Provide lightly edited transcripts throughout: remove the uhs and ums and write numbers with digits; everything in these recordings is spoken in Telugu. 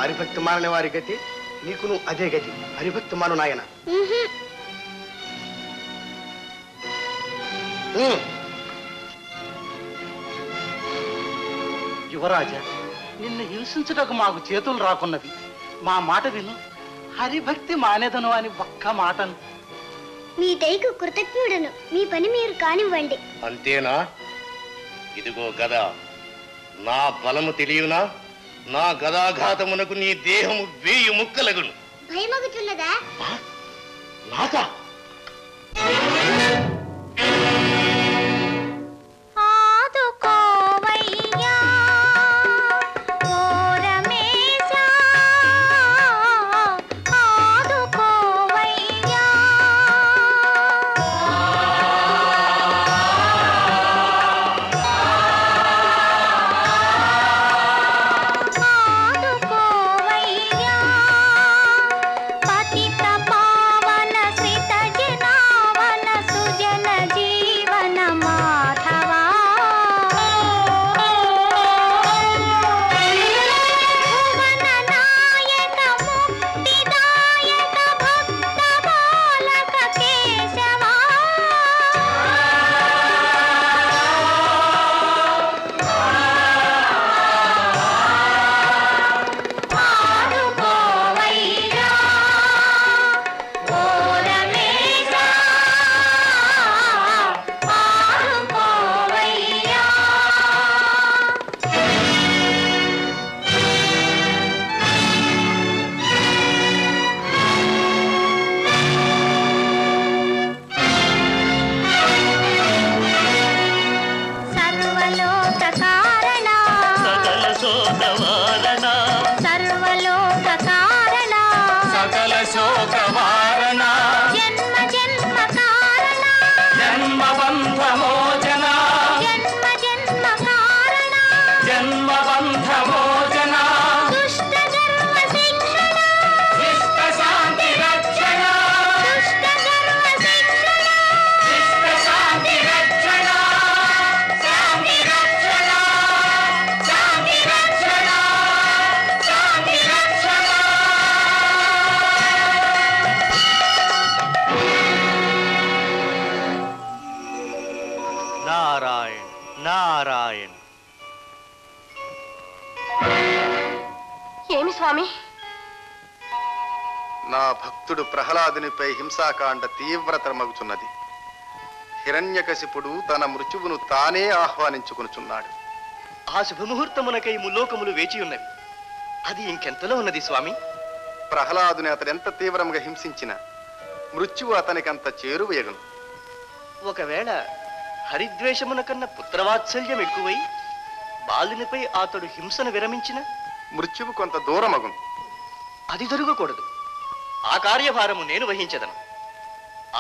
హరిభక్తి మానని వారి గతి నీకును అదే గతి. హరిభక్తి మాను నాయన. యువరాజా, నిన్ను హింసించుటకు మాకు చేతులు రాకున్నవి. మా మాట విను. హరిభక్తి మానేదను అని ఒక్క మాటను. మీ దయకు కృతజ్ఞుడను. మీ పని మీరు కానివ్వండి. అంతేనా? ఇదిగో గదా, నా బలము తెలియనా? నా గదాఘాతమునకు నీ దేహము 1000 ముక్కలగును. భయమగుచున్నదా? నాకా? నా భక్తుడు ప్రహ్లాదునిపై హింసాకాండ తీవ్రతరమగుచున్నది. హిరణ్యకశిపుడు తన మృత్యువును తానే ఆహ్వానించుకొనుచున్నాడు. ఆ శుభముహూర్తమునకై ముల్లోకములు వేచి ఉన్నవి. అది ఇంకెంతలో ఉన్నది స్వామి? ప్రహ్లాదుని అతడెంత తీవ్రంగా హింసించిన మృత్యువు అతనికంత చేరువేగను. ఒకవేళ హరిద్వేషమున కన్నా పుత్రవాత్సల్యం ఎక్కువై బాలునిపై అతడు హింసను విరమించిన మృత్యువు కొంత దూరమగును. అది జరగకూడదు. ఆ కార్యభారము నేను వహించదను.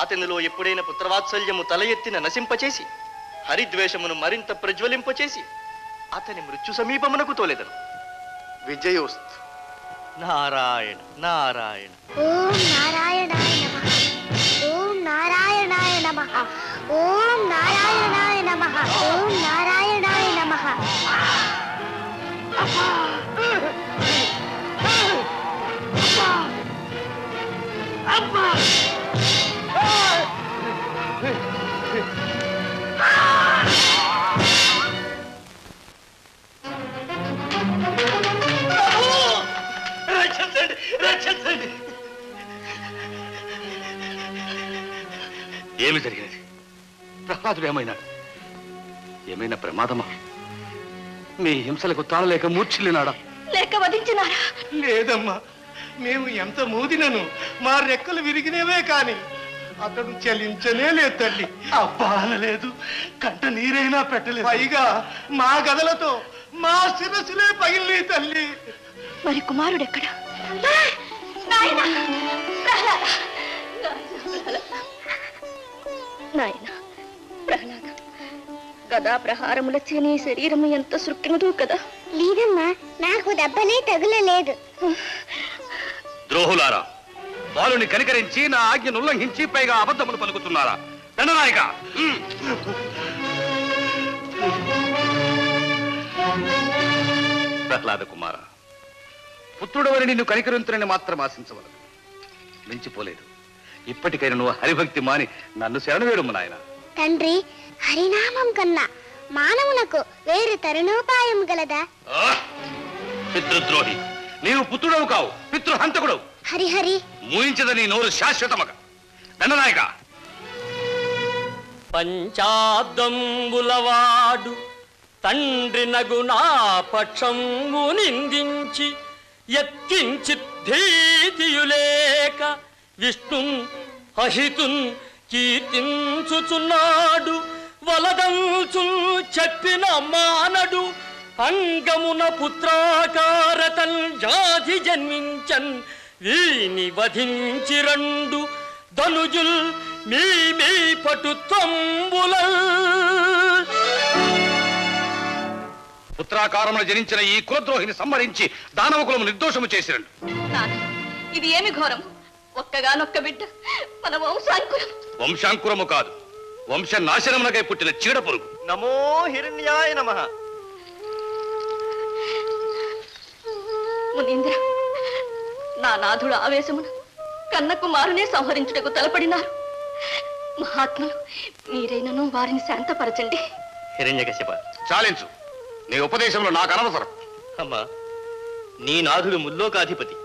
అతనిలో ఎప్పుడైనా పుత్రవాత్సల్యము తల ఎత్తిన నశింపచేసి హరిద్వేషమును మరింత ప్రజ్వలింపచేసి అతని మృత్యు సమీపమునకు తోలెదను. విజయోస్తు. నారాయణ నారాయణ. ఓం నారాయణాయ నమః. ఓం నారాయణాయ నమః. ఓం నారాయణాయ నమః. ఓం నారాయణాయ నమః. రక్షించండి, రక్షించండి. ఏమి జరిగినది? ప్రహ్లాదుడు ఏమైనాడు? ఏమైనా ప్రమాదమా? మీ హింసలకు తాళలేక మూర్ఛిల్లినాడా? లేక వధించినారా? లేదమ్మా, మేము ఎంత మూదినను మా రెక్కలు విరిగినవే కాని అతడు చలించనే లేదు తల్లి. అబ్బా అనలేదు, కంట నీరైనా పెట్టలేదు. పైగా మా గదలతో మా శిరసులే పగిలి తల్లి. మరి కుమారుడెక్కడ? నాయన ప్రహ్లాద, గదా ప్రహారముల నీ శరీరము ఎంత సృక్కినదో కదా. లేదమ్మా, నాకు దెబ్బలే తగులలేదు. ద్రోహులారా, బాలుని కనికరించి నా ఆజ్ఞను ఉల్లంఘించి పైగా అబద్ధములు పలుకుతున్నారా? దండనాయక! ప్రహ్లాద కుమార, పుత్రుడవని నిన్ను కనికరించునని మాత్రం ఆశించవలదు. మించిపోలేదు. ఇప్పటికైనా నువ్వు హరిభక్తి మాని నన్ను శరణవేడుము నాయన. తండ్రి, హరినామం కన్నా మానవునకు వేరు తరుణోపాయం గలదా? పితృద్రోహి, నీవు పుత్రుడవు కావు, పితృహంతకుడవు. హరిహరి, మూయించదని నోరు శాశ్వతమగ. దండనాయక! పంచాబ్దంబులవాడు తండ్రి నగునా పక్షంబు నిందించి ఎత్కించిత్ భీతియులేక విష్ణున్ అహితున్ కీర్తించుచున్నాడు. వలదంచు చెప్పిన మానడు అంగమున పుత్రాకారతన్ జాతి జన్మించన్ వీని వధించి రండు ధనుజుల్ మీ మీ పటుత్వంబుల. పుత్రాకారమును జనించిన ఈ కులద్రోహిని సంహరించి దానవ కులము నిర్దోషము చేసిరండు. ఇది ఏమి ఘోరం? ఒక్కగానొక్క బిడ్డ మన వంశాంకురం. వంశాంకురము కాదు, వంశ నాశనమునకై పుట్టిన చీడ పురుగు. నమో హిరణ్యాయ నమః. మునీంద్ర, నా నాథుడు ఆవేశమున కన్న కుమారునే సంహరించుటకు తలపడినారు. మహాత్ములు, మీరైనను వారిని శాంతపరచండి. హిరణ్యకశిప, చాలించు. నీ ఉపదేశంలో నాకు అనవసరం. అమ్మా, నీ నాథుడు ముల్లోకాధిపతి.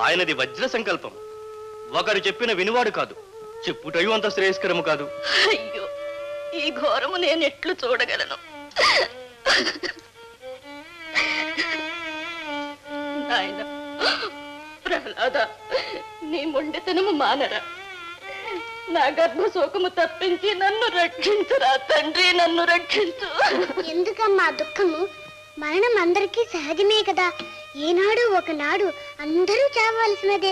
ఆయనది వజ్ర సంకల్పం. ఒకరు చెప్పిన వినువాడు కాదు, చెప్పుటయు అంత శ్రేయస్కరము కాదు. అయ్యో, ఈ ఘోరము నేనెట్లు చూడగలను? నాయన ప్రహ్లాద, నీ మొండితనము మానరా. నా గర్భ శోకము తప్పించి నన్ను రక్షించురా తండ్రి, నన్ను రక్షించు. ఎందుకమ్మా దుఃఖము? మరణం అందరికీ సహజమే కదా. ఏనాడు ఒకనాడు అందరూ చావవలసినదే.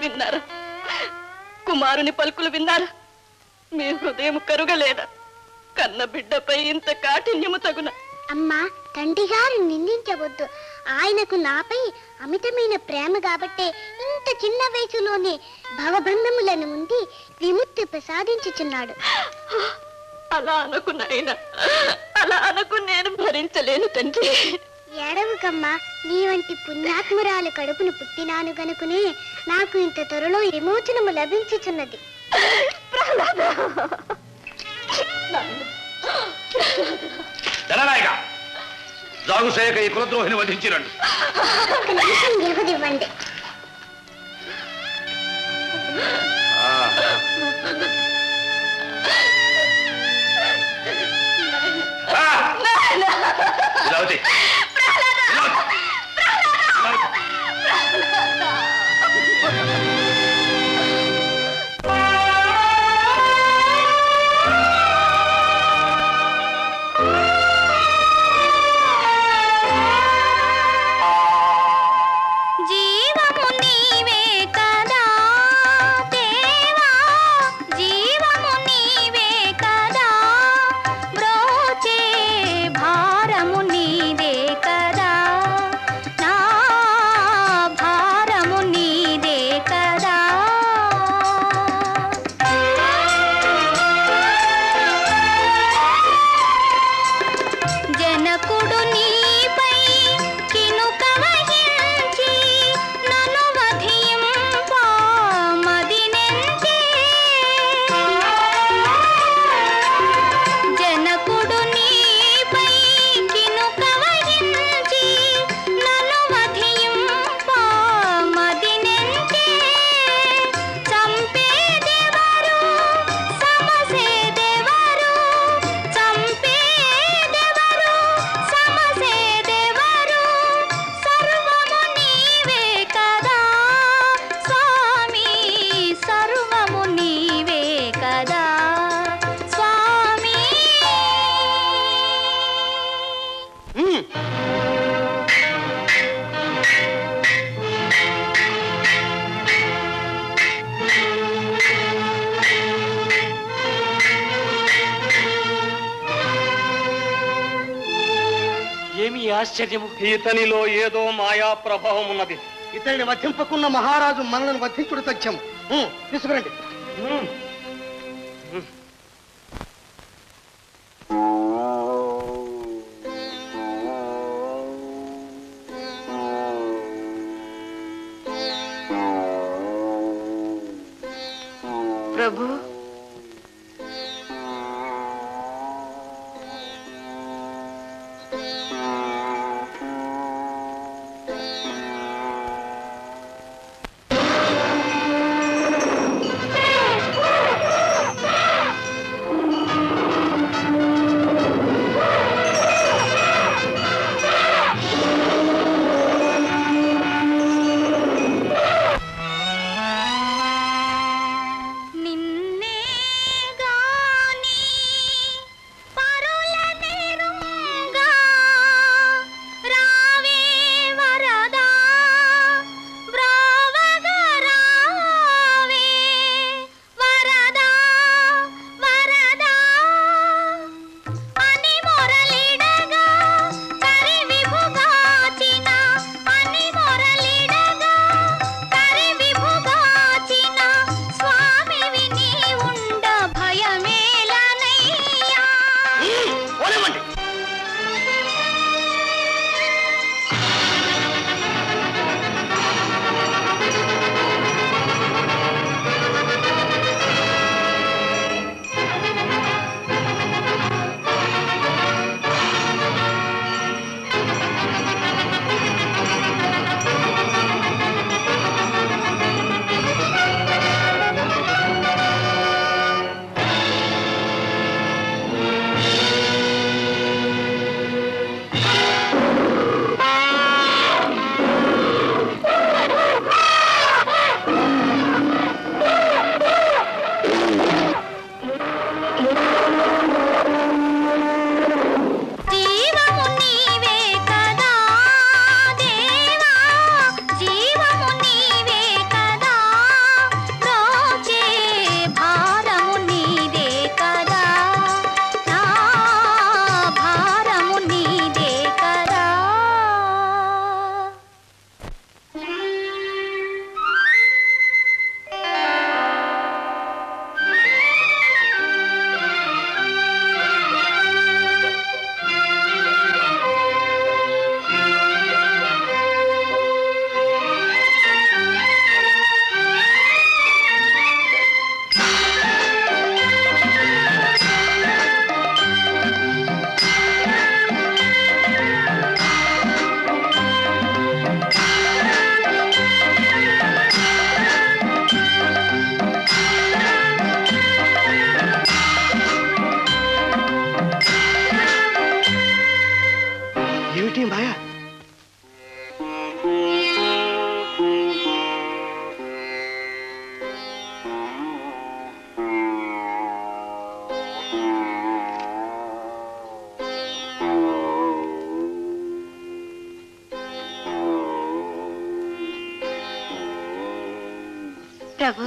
విన్నారా? కుమారుని పలుకులు విన్నారా? మీ హృదయం కరుగలేదా? కన్న బిడ్డపై ఇంత కాఠిన్యము తగున. అమ్మా, తండ్రి గారు నిందించవద్దు. ఆయనకు నాపై అమితమైన ప్రేమ కాబట్టే ఇంత చిన్న వయసులోనే భవబంధములను ఉండి విముక్తి ప్రసాదించుచున్నాడు. అలా అనకు నాయన, అలా అనకు. నేను భరించలేను తండ్రి. ఏడవకమ్మా, నీ వంటి పుణ్యాత్మురాలు కడుపును పుట్టినాను గనుకునే నాకు ఇంత త్వరలో విమోచనము లభించుచున్నది. దండనాయక, జాగుసేయక ఈ కులద్రోహిని వధించిరండు. వ్యవధివ్వండి. ఇలావతి, జీవము నీవే కదా దేవా, జీవము నీవే కదా, బ్రోచే భారము నీదే ఆశ్చర్యము. ఇతనిలో ఏదో మాయా ప్రభావం ఉన్నది. ఇతన్ని వధింపకున్న మహారాజు మనలను వధించుడు తథ్యం. తీసుకురండి. ప్రభు, ప్రభు,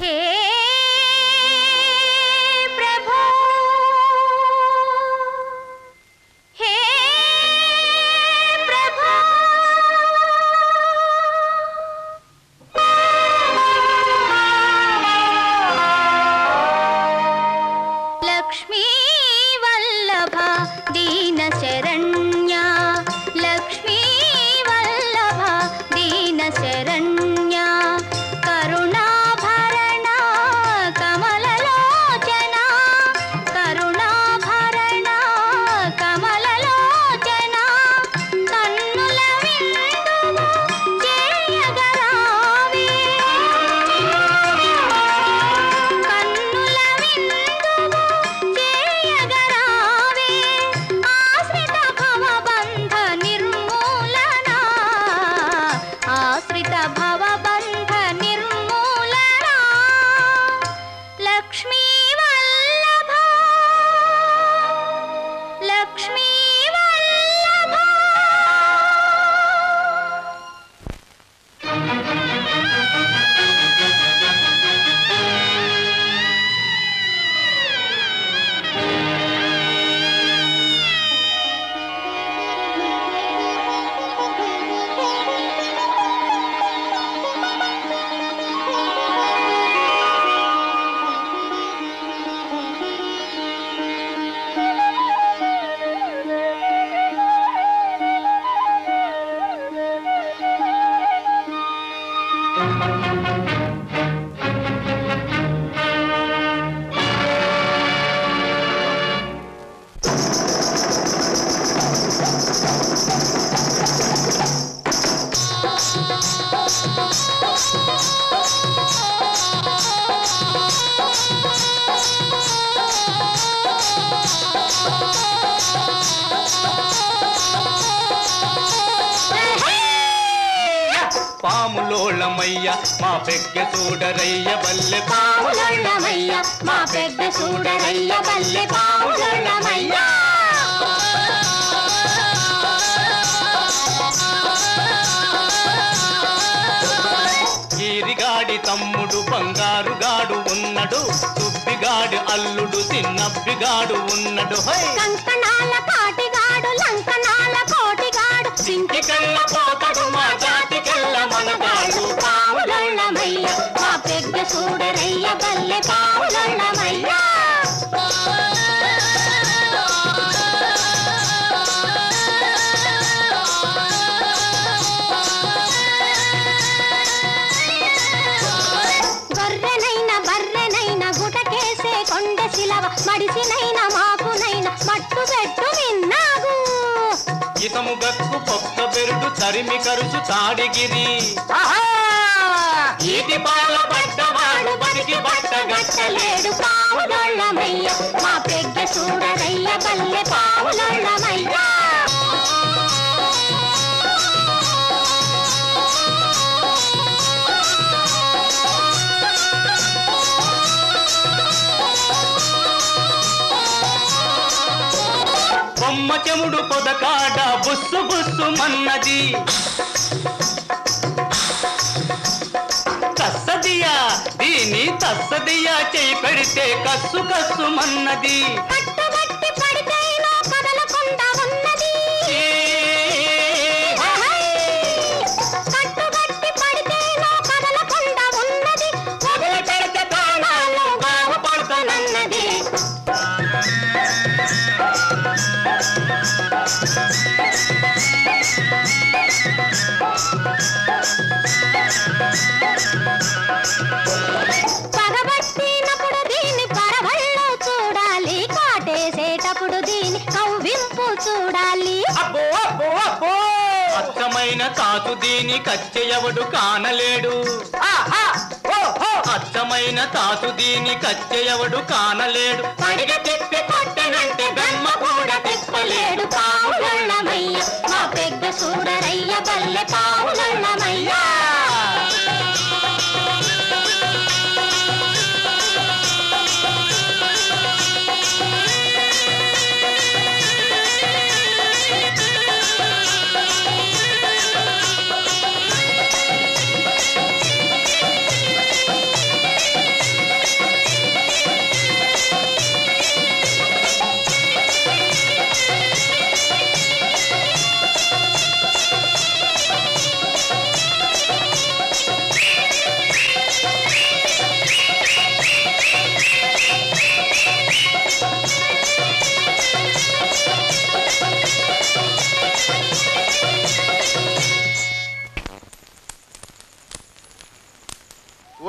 हे प्रभु పాములోళ్ళమయ్య మా పెగ్గ చూడరయ్య బల్లె పాములోళ్ళమయ్య మా పెద్ద చూడరయ్య బల్లె పాములోళ్ళమయ్య ఈరిగాడి తమ్ముడు బంగారుగాడు ఉన్నడు సుబ్బిగాడి అల్లుడు చిన్నబ్బిగాడు ఉన్నడు కంకణాల పాటిగాడు లంకనాల కోటిగాడు సింటికల్ల పోతడు మా జాతికెల్ల మనగాడు పాములోళ్ళమయ్య మా పెద్ద చూడరయ్య బల్లె పాములోళ్ళమయ్య గొర్రెనైనా బర్రెనైనా గుటకేసే కొండ శిలవ మడిసినైనా మాకునైనా మట్టు పెట్టు విన్నాగు ఇతము గక్కు పొక్క బెరుడు తరిమి కరుచు తాడిగిరి ఈటి పాల పడ్డవాడు బతికి బట్టగట్టలేడు పాములోళ్ళమయ్య మా పెద్ద చూడరయ్య బల్లె పాములోళ్ళమయ్య బొమ్మ చెముడు పొదకాడ బుస్సు బుస్సు మన్నది తస్సదియా దీని తస్సదియా చేయి పెడితే కస్సు కస్సు మన్నది కట్టుబట్టి పడితేనో కదలకుండా ఉన్నది కట్టుబట్టి పడితేనో కదలకుండా ఉన్నది వదిలి పెడితే ప్రాణాలు బాగుపడుతానన్నది పగబట్టినప్పుడు దీన్ని పరవళ్ళు చూడాలి కాటేసేటప్పుడు దీన్ని కవ్వింపు చూడాలి అబ్బో అబ్బో అబ్బో అచ్చమైన తాతు దీని కచ్చెయవడు కానలేడు అచ్చమైన తాతు దీని కచ్చెయవడు కానలేడు పడిగ తిప్పి కొట్టనంటే బెమ్మ కూడా తిప్పలేడు పావులమయ్య మా పెద్ద చూడరయ్య బల్లె పావులమయ్య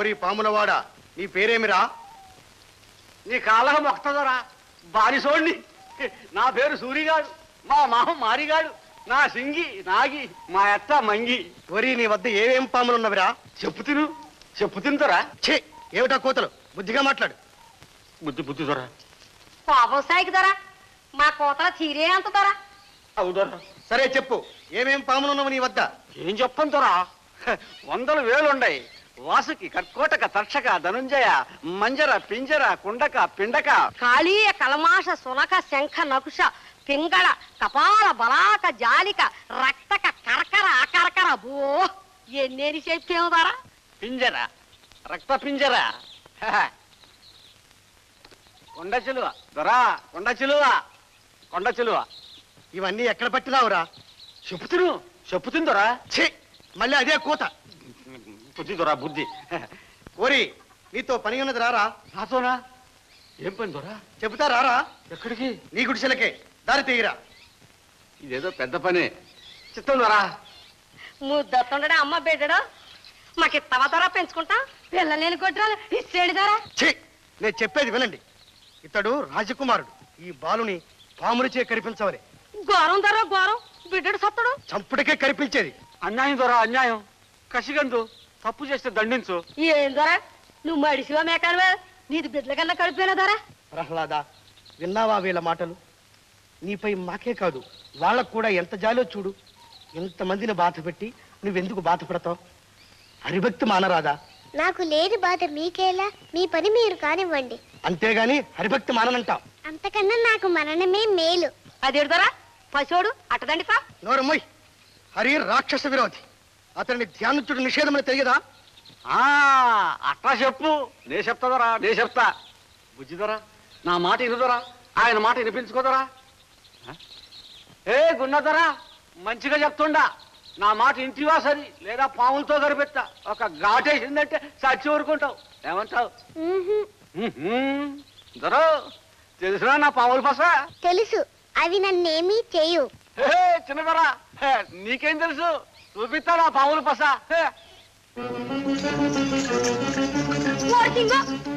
ఓరి పాములవాడ నీ పేరేమిరా? నీ కాళ్ళ మొక్తదరా బానిసోడిని. నా పేరు సూరిగాడు, మా మామ మారిగాడు, నా సింగి నాగి, మా అత్త మంగి. ఓరి నీ వద్ద ఏమేం పాములున్నవిరా? చెప్పు తింతరా. ఛే ఏమిటా కోతలు? బుద్ధిగా మాట్లాడు. బుద్ధి దొరా. పాపం సాయికి దొరా, మా కోతల తీరే అంత దొరా. అవుదరా. సరే చెప్పు, ఏమేం పాములున్నవి నీ వద్ద? ఏం చెప్పను దొరా, వందలు వేలుండయి. వాసుకి, కర్కోటక, తర్షక, ధనుంజయ, మంజర, పింజర, కుండక, పిండక, కాళీయ, కలమాష, సునక, శంఖ, నకుష, పింగళ, కపాల, బలాక, జాలిక, రక్తక, కర్కర, అకర్కర. బో ఎన్నేని చెప్పేము దొరా. పింజర, రక్త పింజర, కొండ చిలువ దొరా, కొండ చిలువ. ఇవన్నీ ఎక్కడ పట్టినావురా? చెప్పుతును దొరా. ఛే మళ్ళీ అదే కోత. బుద్ధి దొరా బుద్ధి. ఓరి నీతో పని ఉన్నది రారా? నాతోనా? ఏం పని దొరా? చెబుతా రారా? ఎక్కడికి? నీ గుడిసెలకే దారి తీయరా. ఇదేదో పెద్ద పని. చిత్తం దొరా. ముద్దతుండడా అమ్మ బిడ్డడు మాకిత్తవ దొరా పెంచుకుంటా. పిల్లలేని కొట్టాలి ఇచ్చేడు దొరా. ఛీ నేను చెప్పేది వినండి. ఇతడు రాజకుమారుడు. ఈ బాలుని పాములచే కరిపించవలే. ఘోరం దొరా ఘోరం. బిడ్డడు సత్తడు. చంపుడికే కరిపించేది. అన్యాయం దొరా అన్యాయం. కసిగందు తప్పు చేస్తే దండించు. ఏం దొరా నువ్వు మడిసివా మేకానువా? నీది బిడ్డల కన్నా కడిపోయినా దొరా. ప్రహ్లాద విన్నావా వీళ్ళ మాటలు? నీపై మాకే కాదు వాళ్ళకు కూడా ఎంత జాలో చూడు. ఎంతమందిని బాధ పెట్టి నువ్వెందుకు బాధపడతావు? హరిభక్తి మానరాదా? నాకు లేని బాధ మీకేలా? మీ పని మీరు కానివ్వండి. అంతేగాని హరిభక్తి మాననంటావు? అంతకన్నా నాకు మరణమే మేలు. అదేడుదరా పశువుడు అట్టదండిపా. నోరమ్మోయ్, హరి రాక్షస విరోధి. అతన్ని ధ్యానించుడు నిషేధమని తెలియదా? అట్లా చెప్పు, నే చెప్తాదరా, నే చెప్తా. బుజ్జిదరా, నా మాట వినుదరా, ఆయన మాట వినిపించుకోదరా. ఏ గున్నదరా, మంచిగా చెప్తుండా, నా మాట ఇంటివా సరి, లేదా పాములతో గరిపెత్తా. ఒక ఘాటేసిందంటే చచ్చి ఊరుకుంటావు. ఏమంటావు? దొరా, తెలుసురా నా పాముల పస? తెలుసు, అవి నన్నేమీ చేయు. చిన్నదరా, నీకేం తెలుసు? చూపిస్తా నా పాముల పస.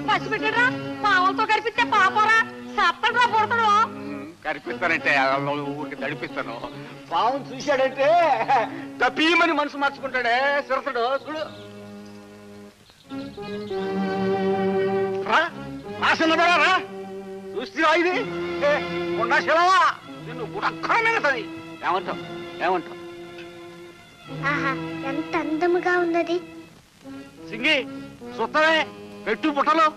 పసి పెట్టరా, పావులతో కనిపిస్తే పాపరా సత్తడ్రా పుడతాడు. కనిపిస్తానంటే ఊరికి తడిపిస్తాను. పావును చూశాడంటే తప్పీమని మనసు మార్చుకుంటాడే సిరసడు. చూడు రాసినదరా, రా చూస్తా. ఇది ఉన్న శిలవా, నిన్ను గుడక్కనే సరి. ఏమంటావు? ఏమంటావు? ఆహా, ఎంత అందముగా ఉన్నది. సింగి సుత్తమే పెట్టు పుట్టలు.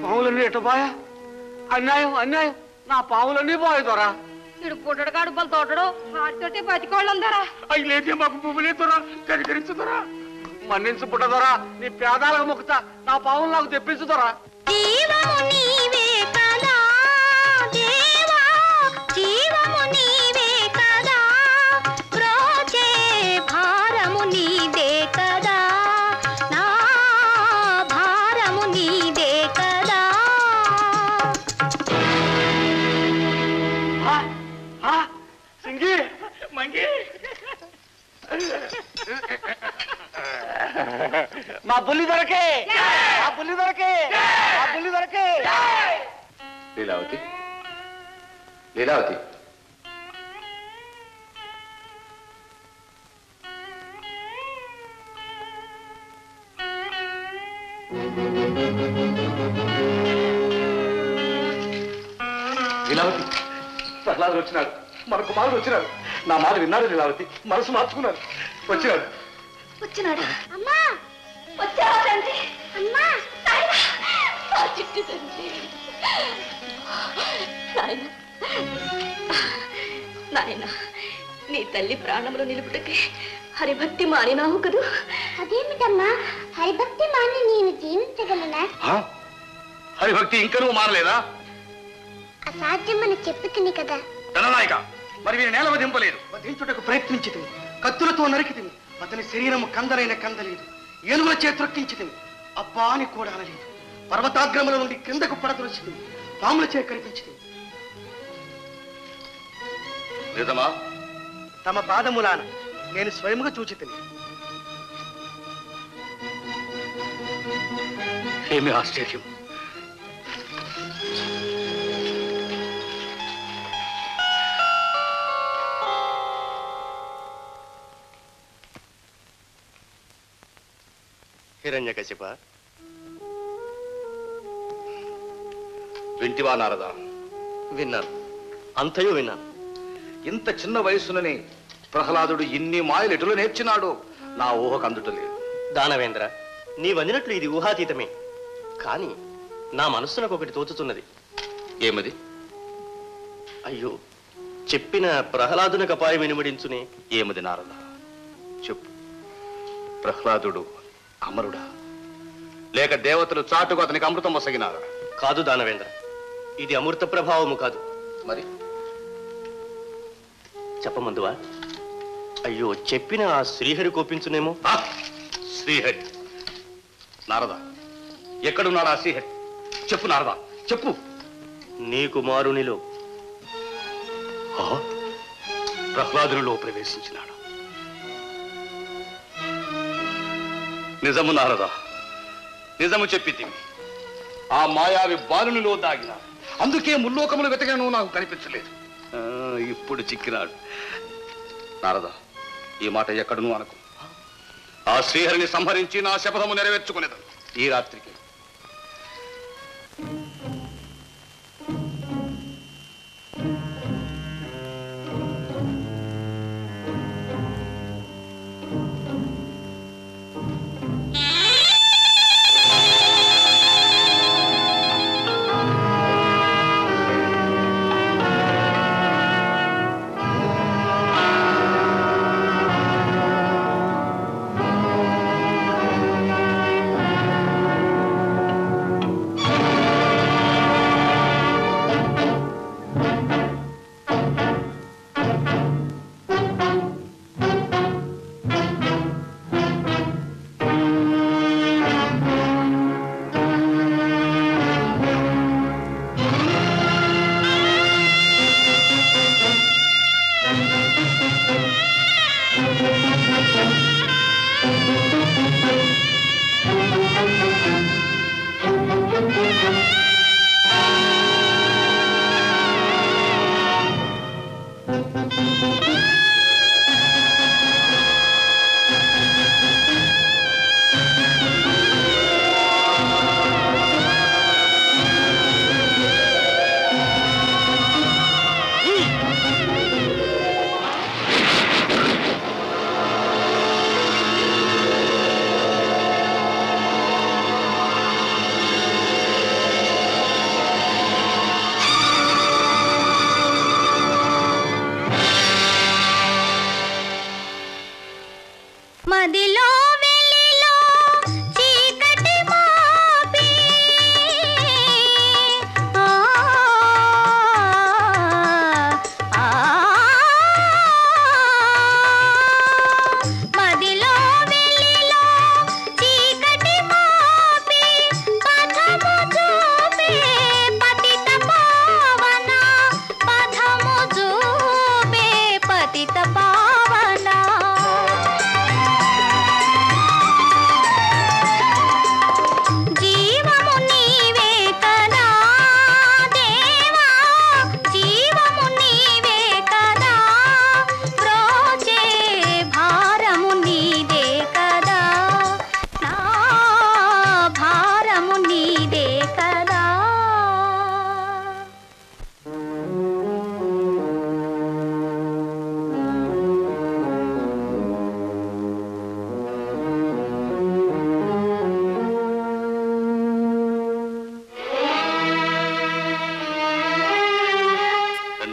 పావులన్నీ ఎట్ట పోయా? అన్యాయం, అన్యాయం. నా పావులన్నీ పోయేదోరా. ఇడు పుట్టడు కాడు బలు తోటడు ఆడితోటి బతికోళ్ళందరా. అవి లేదే మాకు పువ్వు లేదురా, కనికరించుదరా, మన్నించు పుట్టదరా. నీ పేదాలకు మొక్కుతా, నా పావులు నాకు తెప్పించుదరా. సింగి మంగి మా బుల్లి దొరకే, మా బుల్లి దొరకే, మా బుల్లి దొరకే. లీలావతి, లీలావతి, లీలావతి, ప్రహ్లాదులు వచ్చినాడు, మన కుమారుడు వచ్చినాడు. నా మాట విన్నాడు లీలావతి, మనసు మార్చుకున్నాడు. వచ్చినాడు, వచ్చినాడు. అమ్మా, వచ్చావా తండ్రి? అమ్మా, నా చిట్టి తండ్రి. నాయన, నీ తల్లి ప్రాణములు నిలుపుటకే హరిభక్తి మానినావు కదూ? అదేమిటమ్మా, హరిభక్తి మాని నేను జీవించగలనా? హరిభక్తి ఇంకా నువ్వు మానలేదా? అసాధ్యమని చెప్పుతుంది కదా. ధననాయక, మరి వీరి నేల వధింపలేదు. వధించుటకు ప్రయత్నించితివి, కత్తులతో నరికితివి. అతని శరీరము కందలైన కందలేదు, ఏనుగుల చేతురక్కించితివి. అబ్బా అని కూడా అనలేదు. పర్వతాగ్రముల నుండి క్రిందకు పడదొలిచితివి, పాముల చే కనిపించితివి. నిజమా? తమ పాదములాన నేను స్వయముగా చూచితిని. ఏమి ఆశ్చర్యం! హిరణ్యకశిప, వింటివా నారదా? విన్నాను, అంతయు విన్నాను. ఇంత చిన్న వయసుననే ప్రహ్లాదుడు ఇన్ని మాయలు ఎటులో నేర్చినాడో నా ఊహకు అందుటలేదు. దానవేంద్ర, నీవనినట్లు ఇది ఊహాతీతమే. కానీ నా మనస్సునకు ఒకటి తోచుతున్నది. ఏమది? అయ్యో, చెప్పిన ప్రహ్లాదునకు అపాయం వినుమడించునే. ఏమది నారద? చెప్పు. ప్రహ్లాదుడు అమరుడా, లేక దేవతలు చాటుకు అతనికి అమృతం వసగినారా? కాదు దానవేంద్ర, ఇది అమృత ప్రభావము కాదు. మరి చెప్పమందువా? అయ్యో, చెప్పిన ఆ శ్రీహరి కోపించునేమో. శ్రీహరి? నారద, ఎక్కడున్నాడా శ్రీహరి? చెప్పు నారద, చెప్పు. నీ కుమారునిలో. ప్రహ్లాదునిలో ప్రవేశించినాడు. నిజము నారద, నిజము చెప్పితివి. ఆ మాయావి బాలునిలో దాగిన, అందుకే ముల్లోకములు వెతకను నాకు కనిపించలేదు. ఇప్పుడు చిక్కినాడు. నారద, ఈ మాట ఎక్కడను అనకు. ఆ శ్రీహరిని సంహరించి నా శపథము నెరవేర్చుకునేది ఈ రాత్రికి.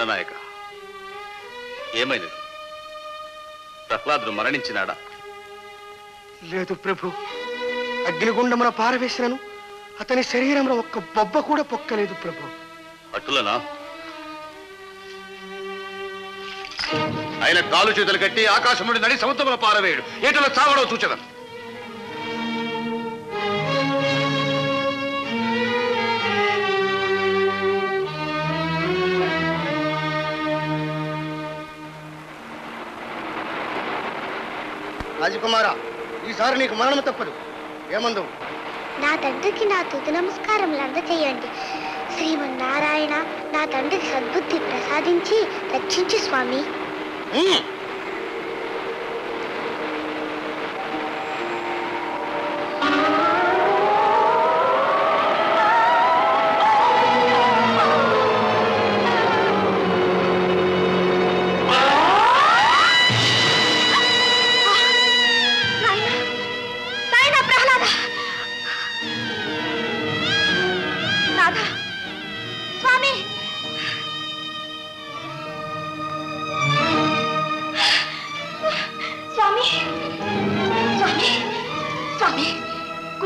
నాయక, ఏమైనది? ప్రహ్లాదుడు మరణించినాడా? లేదు ప్రభు, అగ్నిగుండమున పారవేసినను అతని శరీరంలో ఒక్క బొబ్బ కూడా పొక్కలేదు ప్రభు. అటులనా? ఆయన కాలు చేతులు కట్టి ఆకాశం నుండి నడి సముద్రంలో పారవేయడు. ఏటలో చావడో చూచదం. రాజకుమారా, ఈసారి నీకు మరణం తప్పదు. ఏమందు? నా తండ్రికి నా తుది నమస్కారములు అందచేయండి. శ్రీమన్నారాయణ నా తండ్రికి సద్బుద్ధి ప్రసాదించి రక్షించు స్వామి.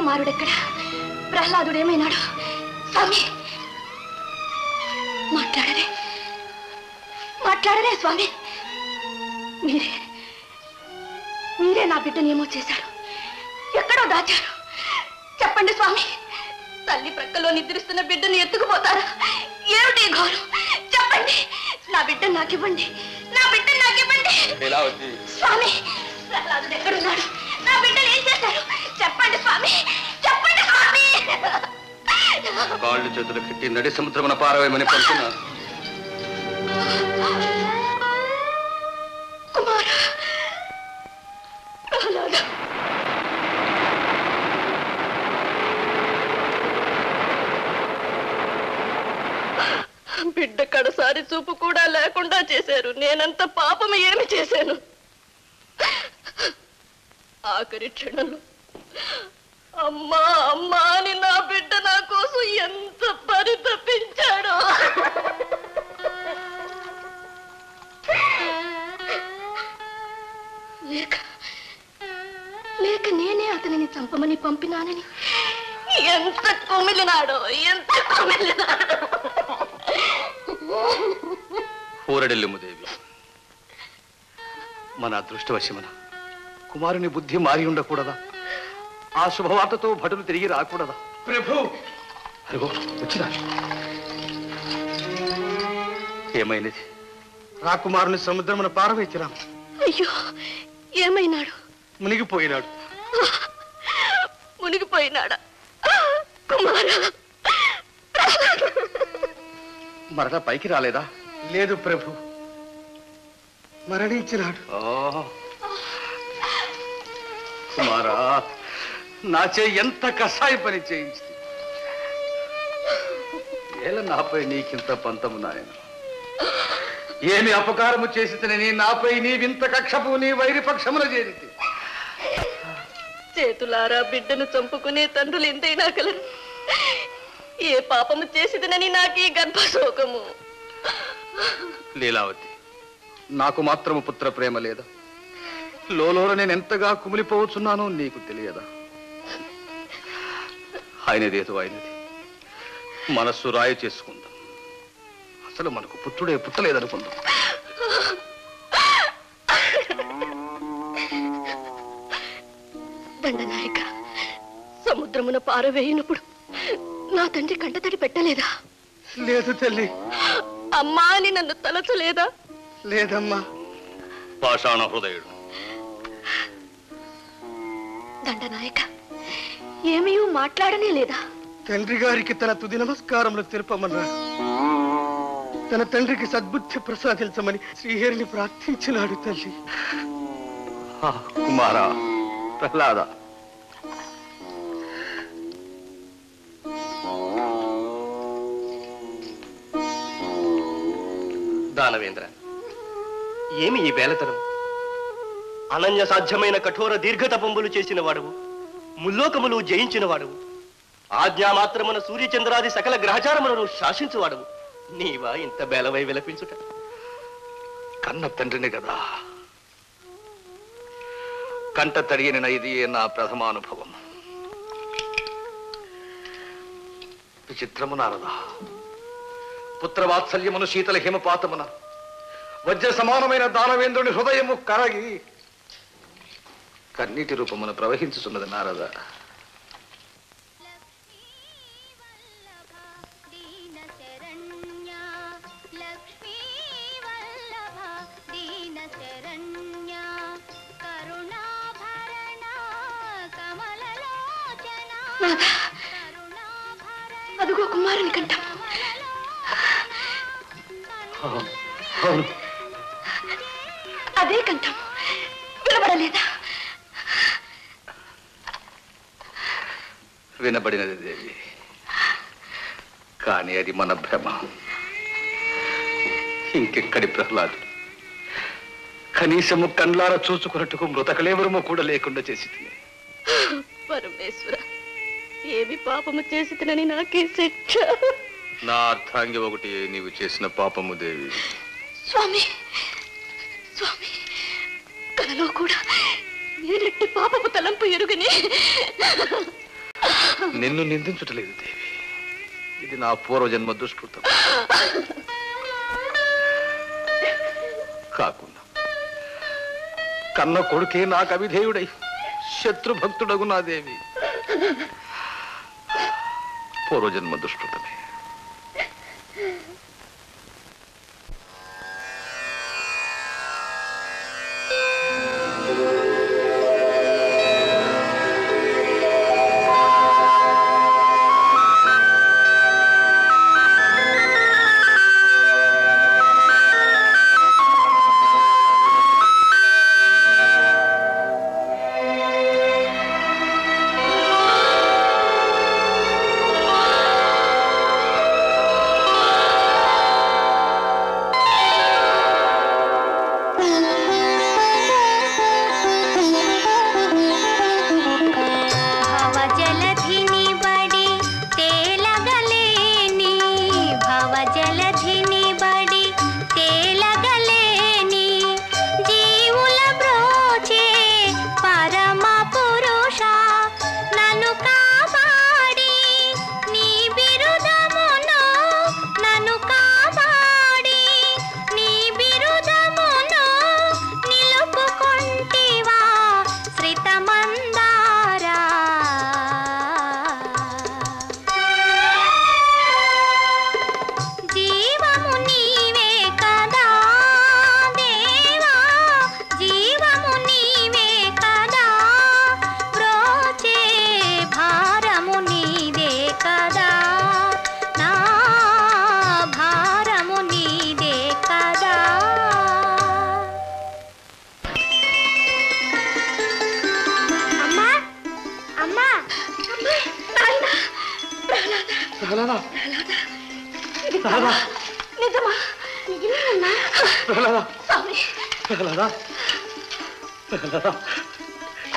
కుమారుడెక్కడ? ప్రహ్లాదుడేమైనాడు? స్వామి మాట్లాడరే స్వామి. మీరే నా బిడ్డని ఏమో చేశారు, ఎక్కడో దాచారు. చెప్పండి స్వామి, తల్లి ప్రక్కలో నిద్రిస్తున్న బిడ్డను ఎత్తుకుపోతారా? ఏమిటి ఘోరం? చెప్పండి. నా బిడ్డను నాకివ్వండి, నా బిడ్డను నాకివ్వండి. స్వామి, ప్రహ్లాదుడు ఎక్కడున్నాడు? నా బిడ్డను ఏం చేశారు? చెప్పండి స్వామి, చెప్పండి స్వామి. కాళ్ళు చేతులు కట్టి నడి సముద్రమున పారవేయమని పంపుతున్నా. కుమారా, ప్రహ్లాద, బిడ్డ కడసారి చూపు కూడా లేకుండా చేశారు. నేనంత పాపం ఏమి చేశాను? ఆఖరి క్షణంలో అమ్మా అమ్మా అని నా బిడ్డ నా కోసం ఎంత పరితపించాడో. లేక నేనే అతనిని చంపమని పంపినానని ఎంత కొమిలినాడో, ఎంత కొమిలినాడో. ఊరడెల్లుముదేవి, మన అదృష్టవశమన కుమారుని బుద్ధి మారి ఉండకూడదా? ఆ శుభవార్తతో భటులు తిరిగి రాకూడదా? ప్రభు, అదిగో వచ్చినా. ఏమైనది? రాకుమారుని సముద్రమున పారవేచిరాం. అయ్యో, ఏమైనాడు? మునిగిపోయినాడు. మునిగిపోయినాడా? కుమారా, మరలా పైకి రాలేదా? లేదు ప్రభు, మరణించినాడు. కుమారా, నాచే ఎంత కషాయ పని చేయించింది. ఏల నాపై నీకింత పంతము నాయన. ఏమి అపకారము చేసితేనే నాపై నీవింత కక్షపు నీ వైరి పక్షమున చేరితే. చేతులారా బిడ్డను చంపుకునే తండ్రులు ఎంతైనా కలరు. ఏ పాపము చేసిదనని నాకీ గర్భశోకము. లీలావతి, నాకు మాత్రము పుత్ర ప్రేమ లేదా? లోలోన నేను ఎంతగా కుమిలిపోవచ్చున్నానో నీకు తెలియదా? ఆయనదేదో ఆయనది, మనస్సు రాయి చేసుకుందాం. అసలు మనకు పుత్రుడే పుట్టలేదనుకుందాం. దండనాయక, సముద్రమున పారవేయినప్పుడు నా తండ్రి కంటతడి పెట్టలేదా? లేదు తల్లి. అమ్మా అని నన్ను తలచలేదా? లేదమ్మా. పాషాణ హృదయుడు. దండనాయక, ఏమీ మాట్లాడనే లేదా? తండ్రి గారికి తన తుది నమస్కారములు తెలుపమన్నాడు. తన తండ్రికి సద్బుద్ధి ప్రసాదించమని శ్రీహరిని ప్రార్థించినాడు తల్లి. కుమారా, ప్రహ్లాద, దానవేంద్ర, ఏమి ఈ వేలతనం? అనన్య సాధ్యమైన కఠోర దీర్ఘతపంబులు చేసిన వాడవు, ముల్లోకములు జయించిన వాడవు, ఆజ్ఞా మాత్రమున సూర్యచంద్రాది సకల గ్రహచారములను శాసించువాడవు. నీవా ఇంత బేలవై విలపించుట? కన్న తండ్రిని కదా, కంట తడియని ఇది నా ప్రథమానుభవం. విచిత్రము నారదా, పుత్రవాత్సల్యమును శీతల హిమపాతమున వజ్ర సమానమైన దానవేంద్రుని హృదయము కరగి కన్నీటి రూపమున ప్రవహించుతున్నది నారద. అదుగో కుమారుని కంఠం. అదే కంఠం వినబడలేదా? వినబడినది దేవి, కానీ అది మన భ్రమ. ఇంకెక్కడి ప్రహ్లాదు, కనీసము కండ్లార చూసుకున్నట్టుకు మృతకలేవరము కూడా లేకుండా చేసి. పరమేశ్వర, ఏమి పాపము చేసినని నాకే శిక్ష. నా అర్థాంగి ఒకటి నీవు చేసిన పాపము దేవి. స్వామి, స్వామి, కలలో కూడా నేనెట్టి పాపము తలంపు ఎరుగని. నిన్ను నిందించుటలేదు దేవి, ఇది నా పూర్వజన్మ దుష్కృతం. కాకుండా కన్న కొడుకే నాకు అవిధేయుడై శత్రుభక్తుడగు నా దేవి, పూర్వజన్మ దుష్కృతమే.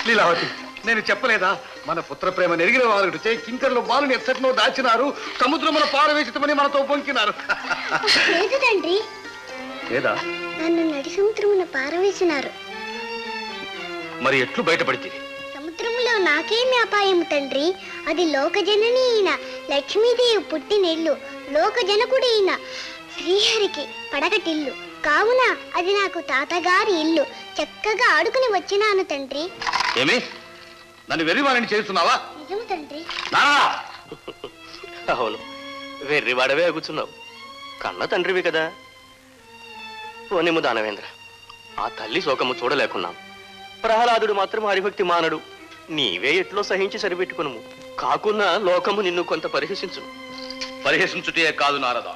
లీలావతి, నేను చెప్పలేదా మన పుత్ర ప్రేమ నెరిగిన వారు కింకర్లు బాలుని ఎచ్చటినో దాచినారు, సముద్రమున పారవేసితమని మనతో పొంకినారు. లేదు తండ్రి, లేదా నన్ను నడి సముద్రమున పారవేసినారు. మరి ఎట్లు బయటపడితే? సముద్రములో నాకేమి అపాయము తండ్రి, అది లోకజనని అయిన లక్ష్మీదేవి పుట్టినిల్లు, లోకజనకుడి అయిన శ్రీహరికి పడగటిల్లు కావున అది నాకు తాతగారి ఇల్లు. చక్కగా ఆడుకుని వచ్చినాను తండ్రి. ఏమి నన్ను వెర్రివాణిని చేస్తున్నావా? నిజము తండ్రి. అవును, వెర్రివాడవే అగుచున్నావు. కన్న తండ్రివి కదా. పోనిము దానవేంద్ర, ఆ తల్లి శోకము చూడలేకున్నాం. ప్రహ్లాదుడు మాత్రం హరిభక్తి మానడు. నీవే ఎట్లో సహించి సరిపెట్టుకును. కాకున్నా లోకము నిన్ను కొంత పరిహసించును. పరిహసించుటే కాదు నారద,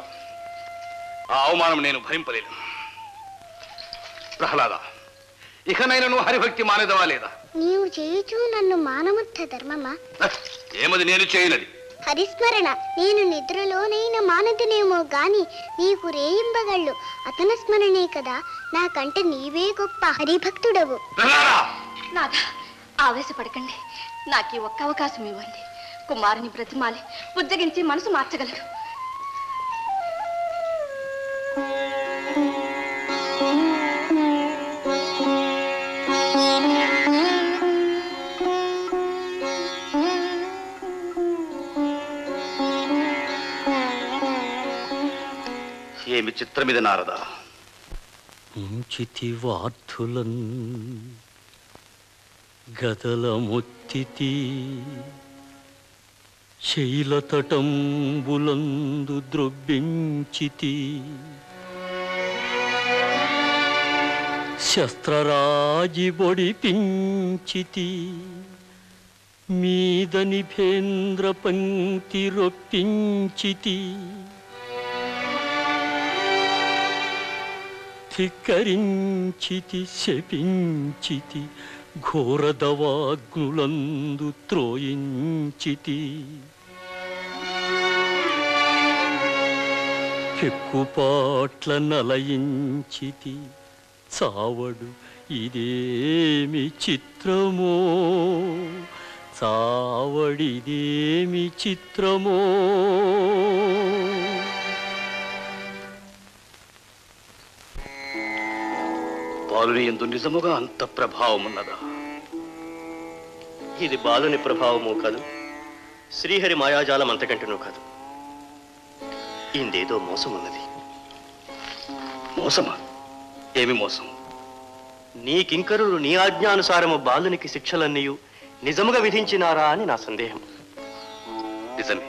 ఆ అవమానం నేను భరింపలేను. ప్రహ్లాద, ఇకనైనా నువ్వు హరిభక్తి మానేదవా లేదా? నీవు చేయుచు నన్ను మానవత్త ధర్మమా? ఏమది నేను చేయనది? హరిస్మరణ. నేను నిద్రలోనైనా మానదునేమో గాని నీకు రేయింబగళ్ళు అతన స్మరణే కదా. నాకంటే నీవే గొప్ప హరిభక్తుడవు. నాథ, ఆవేశపడకండి. నాకు ఈ ఒక్క అవకాశం ఇవ్వండి. కుమారుని బ్రతిమాలి బుజ్జగించి మనసు మార్చగలరు. ఏమి చిత్రమిది నారద? ఉంచితి వార్థులన్ గదలమొత్తితి శైలతటంబులందు ద్రొబ్బించితి శస్త్రరాజి బొడిపించితి మీద నిభేంద్ర పంక్తి రొప్పించితి ధిక్కరించితి శపించితి ఘోరదవాగ్నులందు త్రోయించితి పెక్కుపాట్ల నలయించితి చావడు ఇదేమి చిత్రమో చావడిదేమి చిత్రమో బాలుని యందు నిజముగా అంత ప్రభావం ఉన్నదా? ఇది బాలుని ప్రభావము కాదు, శ్రీహరి మాయాజాలం అంతకంటేనూ కాదు, ఇందేదో మోసం ఉన్నది. మోసమా? ఏమి మోసం? నీ కింకరులు నీ ఆజ్ఞానుసారము బాలునికి శిక్షలన్నీయు నిజముగా విధించినారా అని నా సందేహం. నిజమే,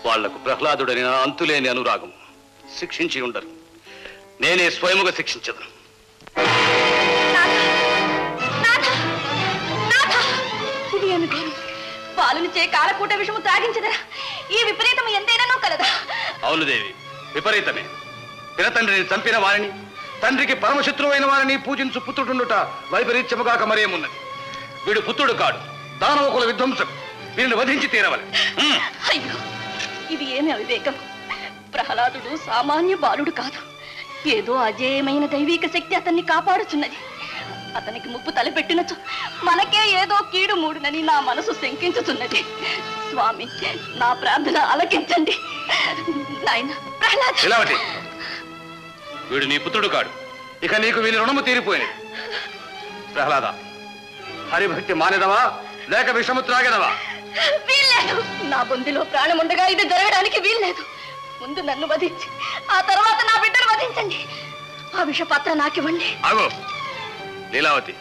వాళ్లకు ప్రహ్లాదుడని నా అంతులేని అనురాగం. శిక్షించి ఉండరు, నేనే స్వయముగా శిక్షించదను. ఇది ఏమి ఘోరం! బాలుని చే కాలకూట విషము త్రాగించదరా? ఈ విపరీతం ఎంతైనానో కలదా? అవును దేవి, విపరీతమే. పినతండ్రిని చంపిన వారిని, తండ్రికి పరమశత్రువైన వారిని పూజించు పుత్రుడుండుట వైపరీత్యముగాక మరేమున్నది. వీడు పుత్రుడు కాడు, దానవకుల విధ్వంసకు. వీరిని వధించి తీరవలె. అయ్యో, ఇది ఏమి అవివేకం! ప్రహ్లాదుడు సామాన్య బాలుడు కాదు. ఏదో అజేయమైన దైవిక శక్తి అతన్ని కాపాడుచున్నది. అతనికి ముప్పు తలపెట్టినచో మనకే ఏదో కీడు మూడునని నా మనసు శంకించుతున్నది. స్వామి, నా ప్రార్థన ఆలకించండి. నాయన ప్రహ్లాద, వీడు నీ పుత్రుడు కాడు. ఇక నీకు వీని రుణము తీరిపోయినది. ప్రహ్లాద, హరిభక్తి మానేదవా లేక విషము త్రాగెదవా? వీల్లేదు. నా బొందిలో ప్రాణముండగా ఇది జరగడానికి వీల్లేదు. ముందు నన్ను వధించి ఆ తర్వాత నా బిడ్డను వధించండి. ఆ విషపాత్ర నాకివ్వండి. ఆగో లీలావతి,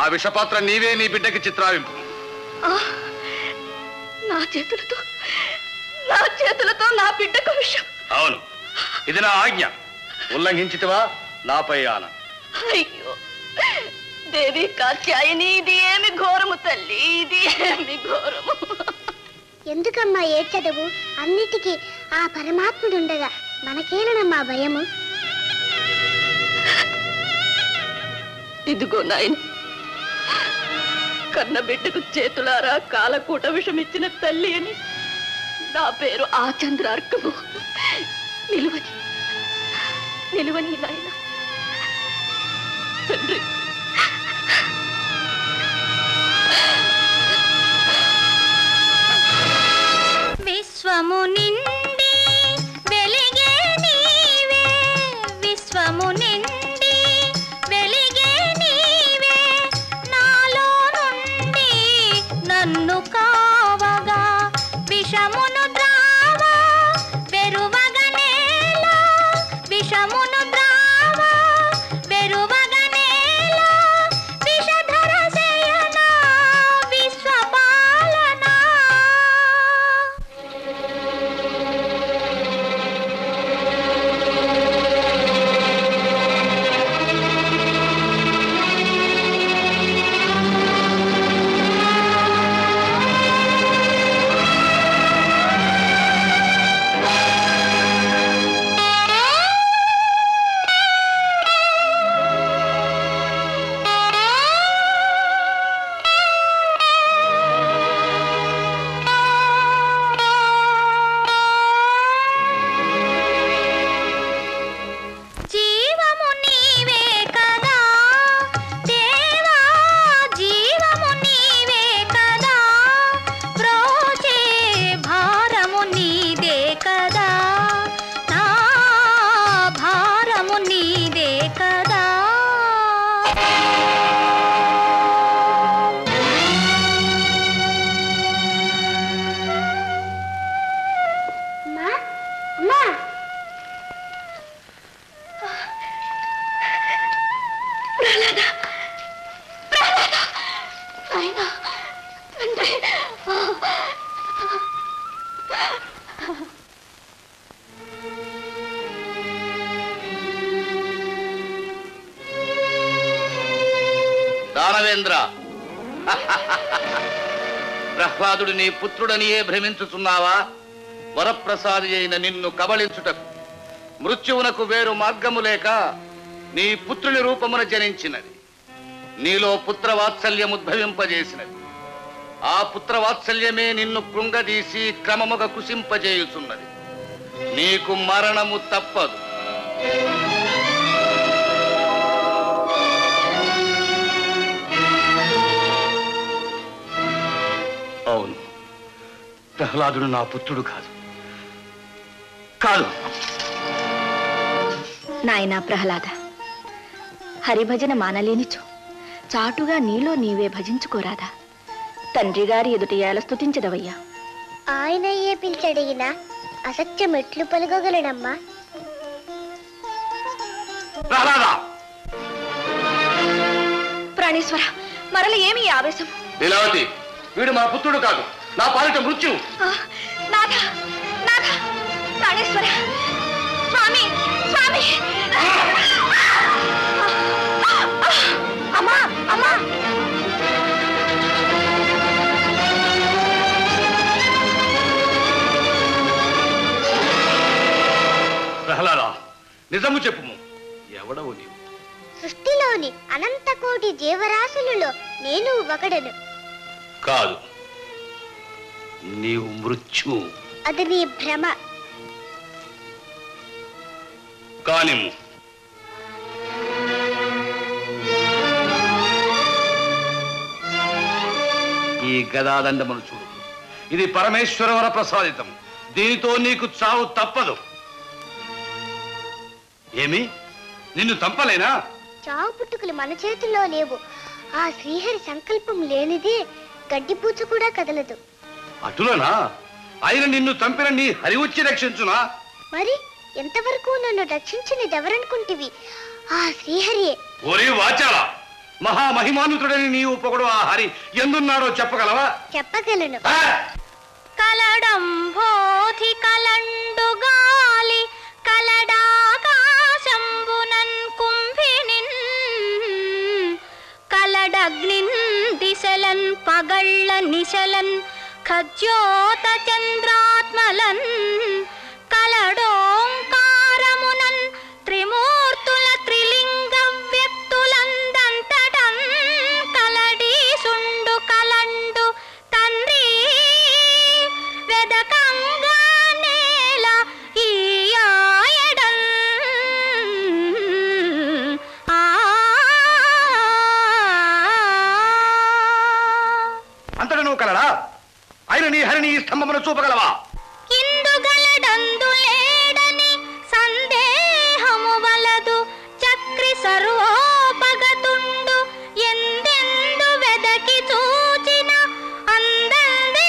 ఆ విషపాత్ర నీవే నీ బిడ్డకి చిత్రావింపు. నా చేతులతో నా బిడ్డకు విషం? అవును, ఇది నా ఆజ్ఞ. ఉల్లంఘించితివా నాపై ఆన. అయ్యో దేవి కాత్యాయని, ఇది ఏమి ఘోరము తల్లి, ఇది ఏమి ఘోరము! ఎందుకమ్మా ఏడ్చదవు? అన్నిటికీ ఆ పరమాత్ముడుండగా మనకేనమ్మా భయము? ఇదిగో నాయన, కన్న బిడ్డకు చేతులారా కాలకూట విషమిచ్చిన తల్లి అని నా పేరు ఆచంద్రార్కము. నిలువని నాయన. తండ్రి, విశ్వము నిండి వెలిగే నీవే, విశ్వము నిండి వెలిగే నీవే, నాలో నుండి నన్ను కావగా విషమును ద్రావా వెరువగనేలా, విషమును ద్రావా వెరువగనేలా, విషధర శయనా విశ్వపాలనా. జీవము నీవే కదా దేవా, జీవము నీవే కదా, ప్రోచే భారము నీదే కదా, నా భారము నీదే కదా. అమ్మా, అమ్మా, ప్రహ్లాద, ప్రహ్లాద, నాయన, తండ్రి. దానవేంద్ర, ప్రహ్లాదుడు నీ పుత్రుడనియే భ్రమించుచున్నావా? వరప్రసాది అయిన నిన్ను కబళించుటకు మృత్యువునకు వేరు మార్గము లేక నీ పుత్రుని రూపమున జనించినది. నీలో పుత్రవాత్సల్యముద్భవింపజేసినది. ఆ పుత్రవాత్సల్యమే నిన్ను కృంగదీసి క్రమముగా కుసింపజేయుచున్నది. నీకు మరణము తప్పదు. అవును, ప్రహ్లాదుడు నా పుత్రుడు కాదు. నాయనా ప్రహ్లాద, హరిభజన మానలేనిచో చాటుగా నీలో నీవే భజించుకోరాదా? తండ్రి గారి ఎదుట ఎలా స్తుతించదవయ్యా? ఆయన ఏ పిలిచడిగినా అసత్యం ఎట్లు పలుకోగలడమ్మా? ప్రాణేశ్వర, మరల ఏమి ఈ ఆవేశం? లీలావతి, వీడు మా పుత్రుడు కాదు, నా పాలిట మృత్యు. నాథ, నాథ, ప్రాణేశ్వర, స్వామి, స్వామి! అమ్మా, అమ్మా! ప్రహ్లాద, నిజము చెప్పుము, ఎవడవు నీవు? సృష్టిలోని అనంత కోటి జీవరాశులలో నేను ఒకడను. కాదు, నీవు మృత్యు. అది నీ భ్రమ. కానిము. ఈ గదాదండమును చూడు, ఇది పరమేశ్వర వర ప్రసాదితం. దీనితో నీకు చావు తప్పదు. ఏమి, నిన్ను చంపలేనా? చావు పుట్టుకలు మన చేతుల్లో లేవు. ఆ శ్రీహరి సంకల్పం లేనిదే గడ్డిపూచ కూడా కదలదు. అటులనా? ఆయన నిన్ను చంపిన నీ హరి వచ్చి రక్షించునా? మరి ఎంతవరకు నన్ను రక్షించినది ఎవరనుకుంటివి? ఆ శ్రీహరియే. ఓరి వాచాల, మహామహిమానుతుడని నీవు పొగడు ఆ హరి ఎందున్నాడో చెప్పగలవా? చెప్పగలను. కలడంబోధి కలండు గాలి కలడాకాశంబునన్ కుంభినిన్ కలడగ్నిన్ దిశలన్ పగళ్ళ నిశలన్ ఖజ్యోత చంద్రాత్మలన్ కలడోంకారమునన్ త్రిమూర్తుల త్రిలింగ వ్యక్తులందంతటన్ కలడీసుండు కలండు తండ్రి వెదకంగా నేల ఈ ఆయడన్ అంతట నువ్వు కలడా? ఆయన నీ హరిని ఈ స్తంభమును చూపగలవా? ఇందుగలడందు లేడని సందేహము వలదు చక్రి సర్వోపగతుండు ఎందెందు వెదకి చూచిన అందందే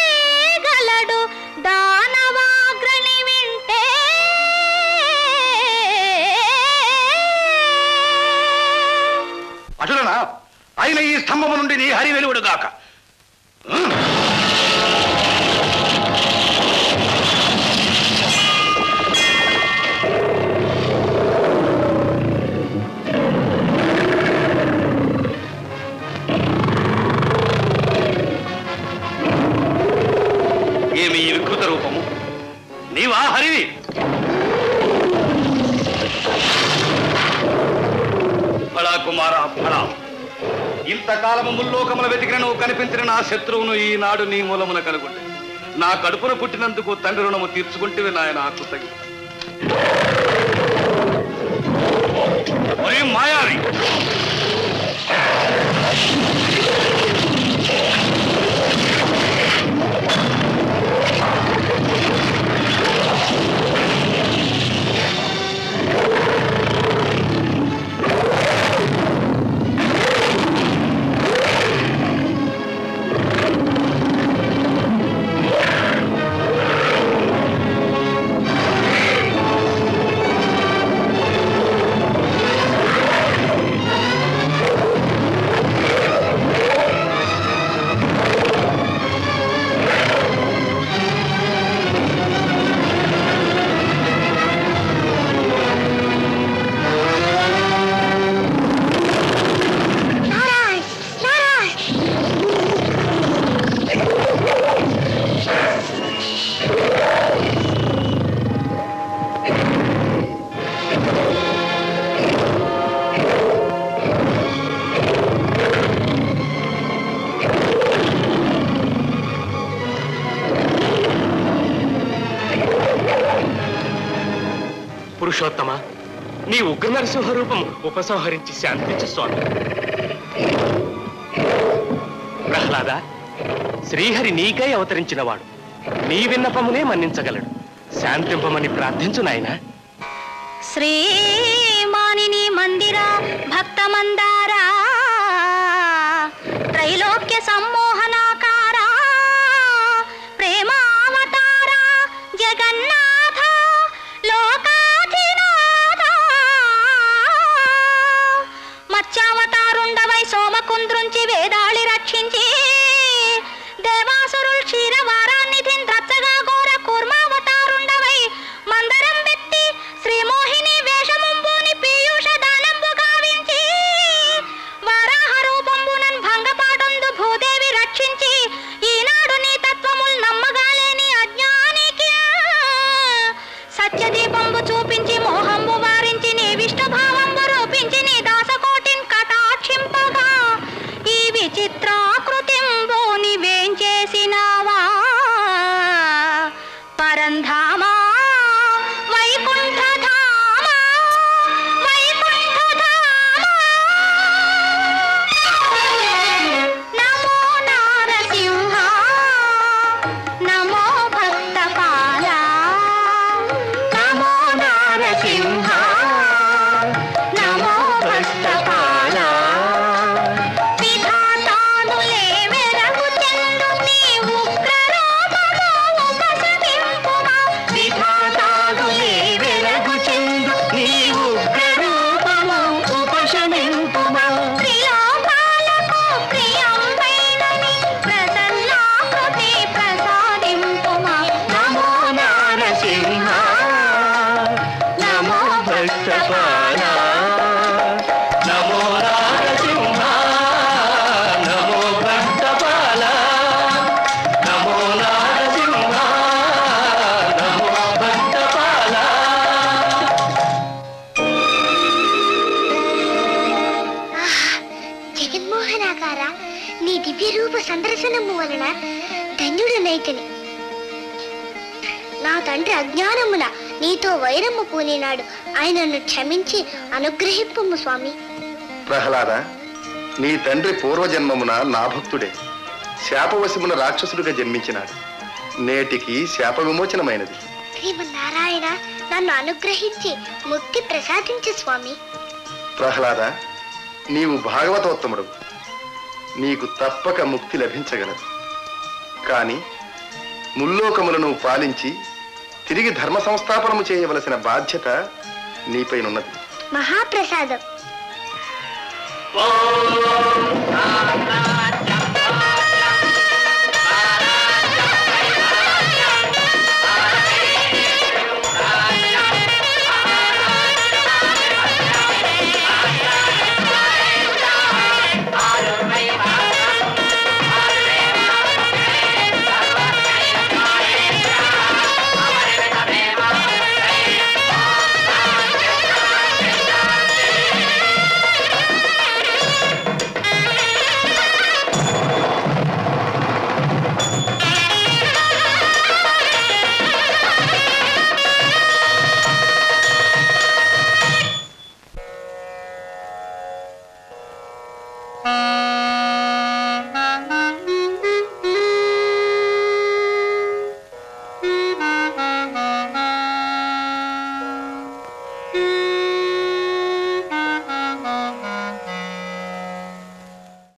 గలడు దానవాగ్రని వింటే అటులనా? ఆయన ఈ స్తంభము నుండి నీ హరి వెలువడుగాక. ఏమి ఈ వికృత రూపము? నీవా హరివి? ఫళా కుమారా ఫళా, ఇంతకాలము ముల్లోకముల వెతికిన నువ్వు కనిపించిన నా శత్రువును ఈనాడు నీ మూలమున కనుగొంటే నా కడుపున పుట్టినందుకు తండ్రి రుణము తీర్చుకుంటేవి నాయన కృతజ్ఞత. మాయావి, పురుషోత్తమ, నీ ఉగ్ర నరసింహ రూపం ఉపసంహరించి శాంతించు స్వామి. ప్రహ్లాద, శ్రీహరి నీకై అవతరించినవాడు. నీ విన్నపమునే మన్నించగలడు. శాంతింపమని ప్రార్థించు నాయన. శ్రీమానిని మందిర భక్త మందారా త్రైలోక్య సమ్మోహనాకారా ప్రేమావత క్షీరదానవై సోమకుంద్రుంచి వేదాళి రక్షించి దేవాసురుల్ క్షీరవారాన్నిధిన్ ద్రచ్చగా ఘోర కూర్మావతారుండవై మందరం వెత్తి శ్రీమోహిని వేషముంబూని పీయూష దానంబు గావించి వారాహ రూపంబునన్ భంగపాటందు భూదేవి రక్షించి ఈనాడు నీ తత్వముల్ నమ్మగాలేని అజ్ఞానికి సత్యదీపంబు చూపించి మోహంబు వారించి నీ విష్ణు భావంబు రూపించి నీ దాసకోటిన్ కటాక్షింపగా ఈ విచిత్రాకృతింబు నీవేం చేసినావా పరంధామా వైకుంఠధామా వైకుంఠధామా నమో నారసింహ నమో భక్తపాల నమో నారసింహ నమో భక్తపాల విధాతానులే వెరగు చెందు నీ ఉగ్రరూపము ఉపశమింపుమా విధాతానులే వెరగు చెందు నీ ఉగ్రరూపము ఉపశమింపుమా త్రిలోకాలకు ప్రియంబైనని ప్రసన్నాకృతి ప్రసాదింపుమా నమో నారసింహ నమో భక్తపాల నమో నారసింహ నమో భక్తపాల నమో నారసింహ నమో భక్తపాల జగన్మోహనాకార నీ దివ్య రూప సందర్శనము వలన ధన్యుడనైతిని. నా తండ్రి అజ్ఞానమున నీతో వైరము పూనినాడు. ఆయనను క్షమించి అనుగ్రహింపుము స్వామి. ప్రహ్లాద, నీ తండ్రి పూర్వజన్మమున నా భక్తుడే శాపవశమున రాక్షసుడిగా జన్మించినాడు. నేటికి శాప విమోచనమైనది. శ్రీమన్నారాయణ, నన్ను అనుగ్రహించి ముక్తి ప్రసాదించు స్వామి. ప్రహ్లాద, నీవు భాగవతోత్తముడు, నీకు తప్పక ముక్తి లభించగలదు. కాని ముల్లోకములను పాలించి తిరిగి ధర్మ సంస్థాపనము చేయవలసిన బాధ్యత నీపైనున్నది. మహాప్రసాదం. ఓం